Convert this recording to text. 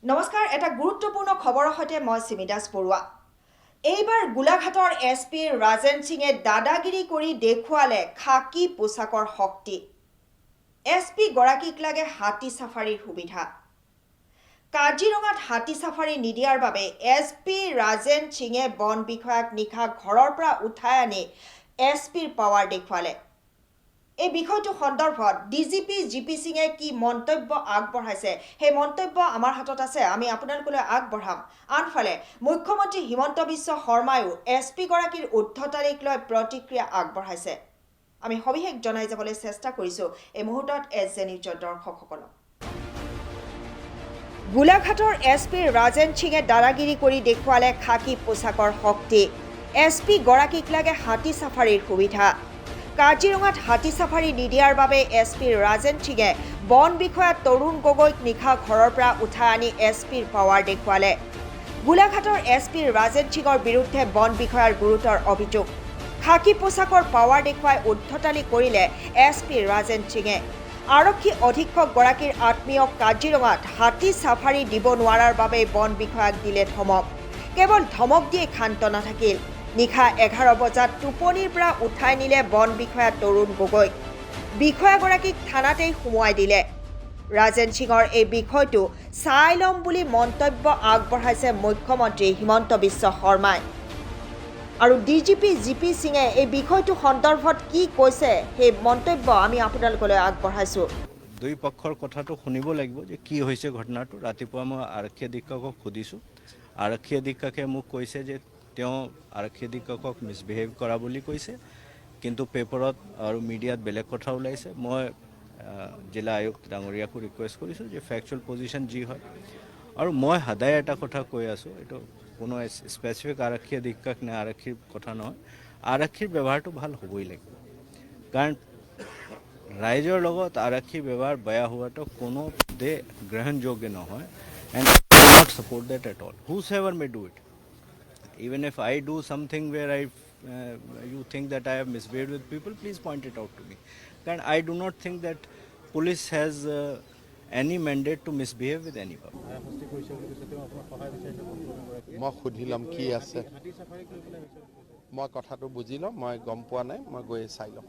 নমস্কাৰ এটা গুৰুত্বপূৰ্ণ খবৰৰ সৈতে মই সিমিদাস বৰুৱা এইবাৰ গোলাঘাটৰ এছপি ৰাজেন সিঙে দাদাগিৰি কৰি দেখুৱালে খাকি পোছাকৰ শক্তি এছপি গৰাকীক লাগে হাতী সাফাৰীৰ সুবিধা কাজিৰঙাত হাতী সাফাৰী নিদিয়াৰ বাবে এছপি ৰাজেন সিঙে বন বিষয়াক নিখা ঘৰৰ পৰা উঠাই আনি এছপিৰ পাৱাৰ দেখুৱালে এই বিষয়টো সন্দৰ্ভত ডিজিপি জিপি সিঙে কি মন্তব্য আগবঢ়াইছে সেই মন্তব্য আমাৰ হাতত আছে আমি আপোনালোকলৈ আগবঢ়াম আনফালে মুখ্যমন্ত্ৰী হিমন্ত বিশ্ব শৰ্মায়ো এছপি গৰাকীৰ উদ্ধতাৰিক লৈ প্ৰতিক্ৰিয়া আগবঢ়াইছে আমি সবিশেষ জনাই যাবলৈ চেষ্টা কৰিছো এই মুহূৰ্তত এছজে নিউজৰ দৰ্শকসকলক গোলাঘাটৰ এছপি ৰাজেন সিঙে দাদাগিৰি কৰি দেখুৱালে খাকি পোছাকৰ শক্তি এছপি গৰাকীক লাগে হাতী সাফাৰীৰ সুবিধা কাজিৰঙাত হাতী সাফাৰী নিদিয়াৰ বাবে এছপি ৰাজেন সিঙে বন বিষয়া তৰুণ গগৈক নিশা ঘৰৰ পৰা উঠাই আনি এছপিৰ পাৱাৰ দেখুৱালে গোলাঘাটৰ এছপি ৰাজেন সিঙৰ বিৰুদ্ধে বন বিষয়াৰ গুৰুতৰ অভিযোগ খাকি পোছাকৰ পাৱাৰ দেখুৱাই উদ্ধতালি কৰিলে এছপি ৰাজেন সিঙে আৰক্ষী অধীক্ষক গৰাকীৰ আত্মীয়ক কাজিৰঙাত হাতী সাফাৰী দিব নোৱাৰাৰ বাবে বন বিষয়াক দিলে ধমক কেৱল ধমক দিয়ে ক্ষান্ত নাথাকিল নিশা 11 বজাত টোপনিৰ পৰা উঠাই নিলে বন বিষয়া তৰুণ গগৈক বিষয়াগৰাকীক থানাতেই সুমুৱাই দিলে ৰাজেন সিঙৰ এই বিষয়টো চাই ল'ম বুলি মন্তব্য আগবঢ়াইছে মুখ্যমন্ত্ৰী হিমন্ত বিশ্ব শৰ্মাই আৰু ডিজিপি জিপি সিঙে এই বিষয়টো সন্দৰ্ভত কি কৈছে সেই মন্তব্য আমি আপোনালোকলৈ আগবঢ়াইছো দুই পক্ষৰ কথাটো শুনিব লাগিব যে কি হৈছে ঘটনাটো ৰাতিপুৱা মই আৰক্ষী অধীক্ষকক সুধিছোঁ আৰক্ষী অধীক্ষকে মোক কৈছে যে তেওঁ আৰক্ষী অধীক্ষকক মিছবিহেভ কৰা বুলি কৈছে কিন্তু পেপাৰত আৰু মিডিয়াত বেলেগ কথা ওলাইছে মই জিলা আয়ুক্ত ডাঙৰীয়াকো ৰিকুৱেষ্ট কৰিছোঁ যে ফেকচুৱেল পজিশ্যন যি হয় আৰু মই সদায় এটা কথা কৈ আছোঁ এইটো কোনো স্পেচিফিক আৰক্ষী অধীক্ষক নে আৰক্ষীৰ কথা নহয় আৰক্ষীৰ ব্যৱহাৰটো ভাল হ'বই লাগিব কাৰণ ৰাইজৰ লগত আৰক্ষী ব্যৱহাৰ বেয়া হোৱাটো কোনো দে গ্ৰহণযোগ্য নহয় and not support that at all whosoever may do it even if I do something where you think that I have misbehaved with people, please point it out to me. And I do not think that police has any mandate to misbehave with anyone. মই সুধিলাম কি আছে মই কথাটো বুজি লম মই গম পোৱা নাই মই গৈ চাই লম